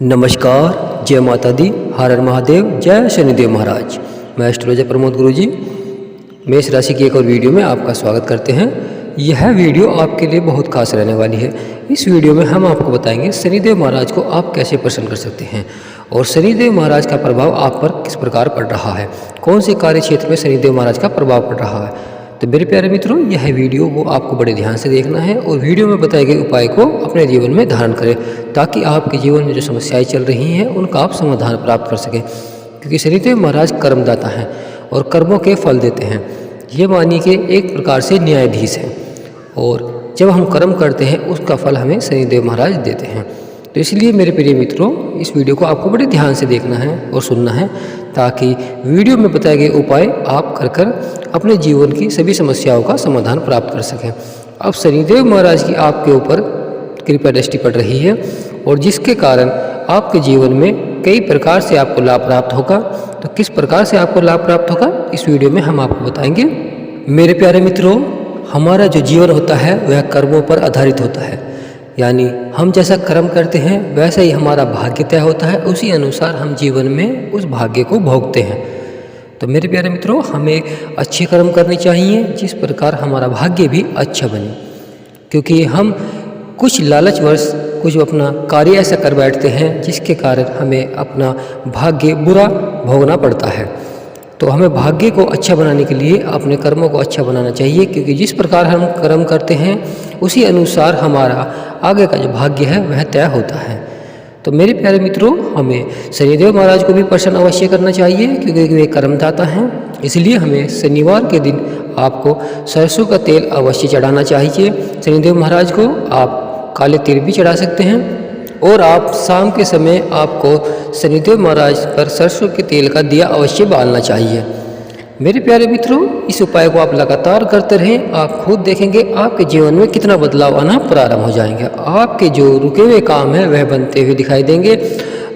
नमस्कार, जय माता दी, हर हर महादेव, जय शनिदेव महाराज। मैं एस्ट्रोलॉजर प्रमोद गुरुजी मेष राशि की एक और वीडियो में आपका स्वागत करते हैं। यह वीडियो आपके लिए बहुत खास रहने वाली है। इस वीडियो में हम आपको बताएंगे शनिदेव महाराज को आप कैसे प्रसन्न कर सकते हैं और शनिदेव महाराज का प्रभाव आप पर किस प्रकार पड़ रहा है, कौन से कार्य क्षेत्र में शनिदेव महाराज का प्रभाव पड़ रहा है। तो मेरे प्यारे मित्रों, यह वीडियो को आपको बड़े ध्यान से देखना है और वीडियो में बताए गए उपाय को अपने जीवन में धारण करें, ताकि आपके जीवन में जो समस्याएं चल रही हैं उनका आप समाधान प्राप्त कर सकें। क्योंकि शनिदेव महाराज कर्मदाता हैं और कर्मों के फल देते हैं। ये मानिए कि एक प्रकार से न्यायाधीश हैं और जब हम कर्म करते हैं उसका फल हमें शनिदेव महाराज देते हैं। तो इसलिए मेरे प्रिय मित्रों, इस वीडियो को आपको बड़े ध्यान से देखना है और सुनना है, ताकि वीडियो में बताए गए उपाय आप कर अपने जीवन की सभी समस्याओं का समाधान प्राप्त कर सकें। अब शनिदेव महाराज की आपके ऊपर कृपा दृष्टि पड़ रही है और जिसके कारण आपके जीवन में कई प्रकार से आपको लाभ प्राप्त होगा। तो किस प्रकार से आपको लाभ प्राप्त होगा, इस वीडियो में हम आपको बताएंगे। मेरे प्यारे मित्रों, हमारा जो जीवन होता है वह कर्मों पर आधारित होता है। यानी हम जैसा कर्म करते हैं वैसा ही हमारा भाग्य तय होता है, उसी अनुसार हम जीवन में उस भाग्य को भोगते हैं। तो मेरे प्यारे मित्रों, हमें अच्छे कर्म करने चाहिए जिस प्रकार हमारा भाग्य भी अच्छा बने। क्योंकि हम कुछ लालचवश कुछ अपना कार्य ऐसा कर बैठते हैं जिसके कारण हमें अपना भाग्य बुरा भोगना पड़ता है। तो हमें भाग्य को अच्छा बनाने के लिए अपने कर्मों को अच्छा बनाना चाहिए, क्योंकि जिस प्रकार हम कर्म करते हैं उसी अनुसार हमारा आगे का जो भाग्य है वह तय होता है। तो मेरे प्यारे मित्रों, हमें शनिदेव महाराज को भी प्रसन्न अवश्य करना चाहिए, क्योंकि वे कर्मदाता हैं। इसलिए हमें शनिवार के दिन आपको सरसों का तेल अवश्य चढ़ाना चाहिए शनिदेव महाराज को। आप काले तिल भी चढ़ा सकते हैं और आप शाम के समय आपको शनिदेव महाराज पर सरसों के तेल का दिया अवश्य बालना चाहिए। मेरे प्यारे मित्रों, इस उपाय को आप लगातार करते रहें, आप खुद देखेंगे आपके जीवन में कितना बदलाव आना प्रारंभ हो जाएंगे। आपके जो रुके हुए काम हैं वह बनते हुए दिखाई देंगे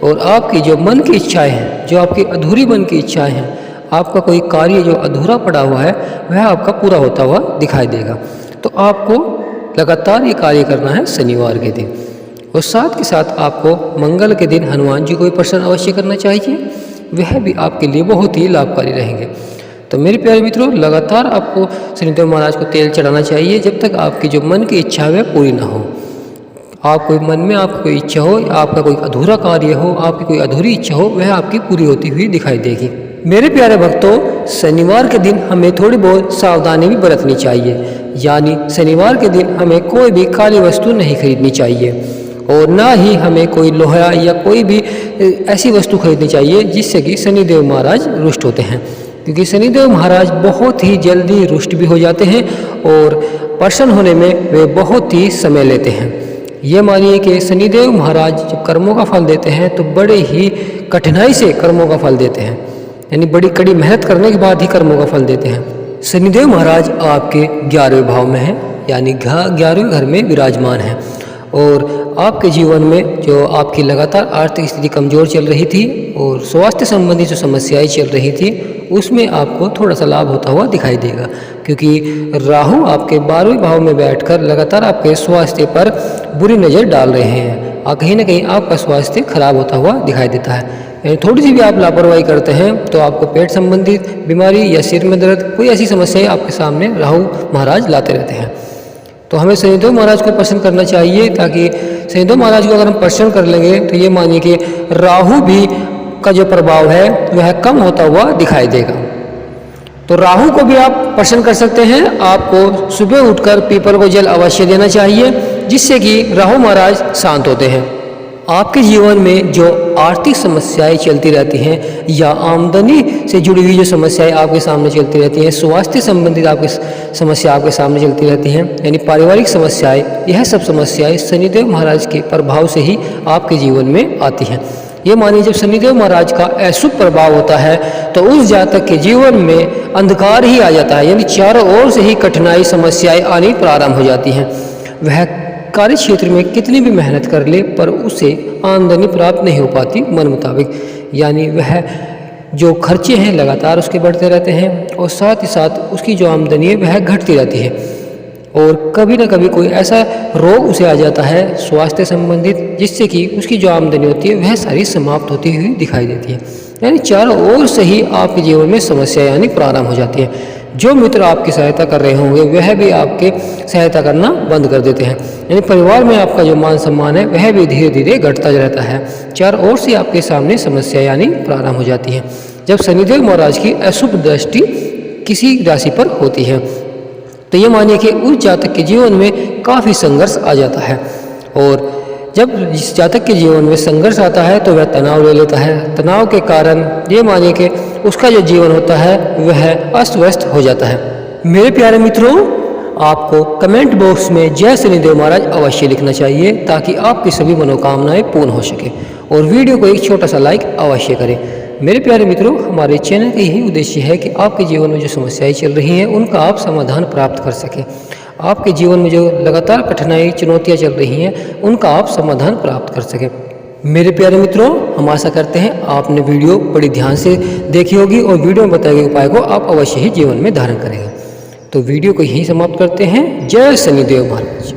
और आपकी जो मन की इच्छाएं हैं, जो आपकी अधूरी मन की इच्छाएं हैं, आपका कोई कार्य जो अधूरा पड़ा हुआ है वह आपका पूरा होता हुआ दिखाई देगा। तो आपको लगातार ये कार्य करना है शनिवार के दिन, और साथ के साथ आपको मंगल के दिन हनुमान जी को भी प्रसन्न अवश्य करना चाहिए। वह भी आपके लिए बहुत ही लाभकारी रहेंगे। तो मेरे प्यारे मित्रों, लगातार आपको शनिदेव महाराज को तेल चढ़ाना चाहिए जब तक आपकी जो मन की इच्छा है वह पूरी ना हो। आप कोई मन में आपकी कोई इच्छा हो, आपका कोई अधूरा कार्य हो, आपकी कोई अधूरी इच्छा हो, वह आपकी पूरी होती हुई दिखाई देगी। मेरे प्यारे भक्तों, शनिवार के दिन हमें थोड़ी बहुत सावधानी भी बरतनी चाहिए। यानी शनिवार के दिन हमें कोई भी काली वस्तु नहीं खरीदनी चाहिए और ना ही हमें कोई लोहा या कोई भी ऐसी वस्तु खरीदनी चाहिए जिससे कि शनिदेव महाराज रुष्ट होते हैं। क्योंकि शनिदेव महाराज बहुत ही जल्दी रुष्ट भी हो जाते हैं और प्रसन्न होने में वे बहुत ही समय लेते हैं। ये मानिए कि शनिदेव महाराज जब कर्मों का फल देते हैं तो बड़े ही कठिनाई से कर्मों का फल देते हैं, यानी बड़ी कड़ी मेहनत करने के बाद ही कर्मों का फल देते हैं। शनिदेव महाराज आपके 11वें भाव में हैं, यानी 11वें घर में विराजमान हैं और आपके जीवन में जो आपकी लगातार आर्थिक स्थिति कमज़ोर चल रही थी और स्वास्थ्य संबंधी जो समस्याएं चल रही थी उसमें आपको थोड़ा सा लाभ होता हुआ दिखाई देगा। क्योंकि राहु आपके 12वें भाव में बैठकर लगातार आपके स्वास्थ्य पर बुरी नज़र डाल रहे हैं और कहीं ना कहीं आपका स्वास्थ्य खराब होता हुआ दिखाई देता है। यानी थोड़ी सी भी आप लापरवाही करते हैं तो आपको पेट संबंधित बीमारी या सिर में दर्द, कोई ऐसी समस्याएं आपके सामने राहु महाराज लाते रहते हैं। तो हमें शनिदेव महाराज को प्रसन्न करना चाहिए, ताकि शनिदेव महाराज को अगर हम प्रसन्न कर लेंगे तो ये मानिए कि राहु भी का जो प्रभाव है वह कम होता हुआ दिखाई देगा। तो राहु को भी आप प्रसन्न कर सकते हैं। आपको सुबह उठकर पीपल को जल अवश्य देना चाहिए, जिससे कि राहु महाराज शांत होते हैं। आपके जीवन में जो आर्थिक समस्याएं चलती रहती हैं या आमदनी से जुड़ी हुई जो समस्याएं आपके सामने चलती रहती हैं, स्वास्थ्य संबंधित आपकी समस्या आपके सामने चलती रहती हैं, यानी पारिवारिक समस्याएं, यह सब समस्याएं शनिदेव महाराज के प्रभाव से ही आपके जीवन में आती हैं। ये मानिए जब शनिदेव महाराज का अशुभ प्रभाव होता है तो उस जातक के जीवन में अंधकार ही आ जाता है, यानी चारों ओर से ही कठिनाई समस्याएं आनी प्रारंभ हो जाती हैं। वह कार्य क्षेत्र में कितनी भी मेहनत कर ले पर उसे आमदनी प्राप्त नहीं हो पाती मन मुताबिक, यानी वह जो खर्चे हैं लगातार उसके बढ़ते रहते हैं और साथ ही साथ उसकी जो आमदनी है वह घटती रहती है और कभी ना कभी कोई ऐसा रोग उसे आ जाता है स्वास्थ्य संबंधित, जिससे कि उसकी जो आमदनी होती है वह सारी समाप्त होती हुई दिखाई देती है। यानी चारों ओर से ही आपके जीवन में समस्या यानी प्रारंभ हो जाती है। जो मित्र आपकी सहायता कर रहे होंगे वह भी आपके सहायता करना बंद कर देते हैं। यानी परिवार में आपका जो मान सम्मान है वह भी धीरे धीरे घटता रहता है। चारों ओर से आपके सामने समस्या यानी प्रारंभ हो जाती है। जब शनिदेव महाराज की अशुभ दृष्टि किसी राशि पर होती है तो ये मानिए कि उस जातक के जीवन में काफ़ी संघर्ष आ जाता है। और जब इस जातक के जीवन में संघर्ष आता है तो वह तनाव ले लेता है। तनाव के कारण ये मानिए कि उसका जो जीवन होता है वह अस्त व्यस्त हो जाता है। मेरे प्यारे मित्रों, आपको कमेंट बॉक्स में जय शनिदेव महाराज अवश्य लिखना चाहिए ताकि आपकी सभी मनोकामनाएं पूर्ण हो सके। और वीडियो को एक छोटा सा लाइक अवश्य करें। मेरे प्यारे मित्रों, हमारे चैनल का यही उद्देश्य है कि आपके जीवन में जो समस्याएं चल रही हैं उनका आप समाधान प्राप्त कर सकें। आपके जीवन में जो लगातार कठिनाई चुनौतियां चल रही हैं उनका आप समाधान प्राप्त कर सकें। मेरे प्यारे मित्रों, हम आशा करते हैं आपने वीडियो बड़ी ध्यान से देखी होगी और वीडियो में बताए गए उपाय को आप अवश्य ही जीवन में धारण करेंगे। तो वीडियो को यहीं समाप्त करते हैं। जय शनिदेव महाराज।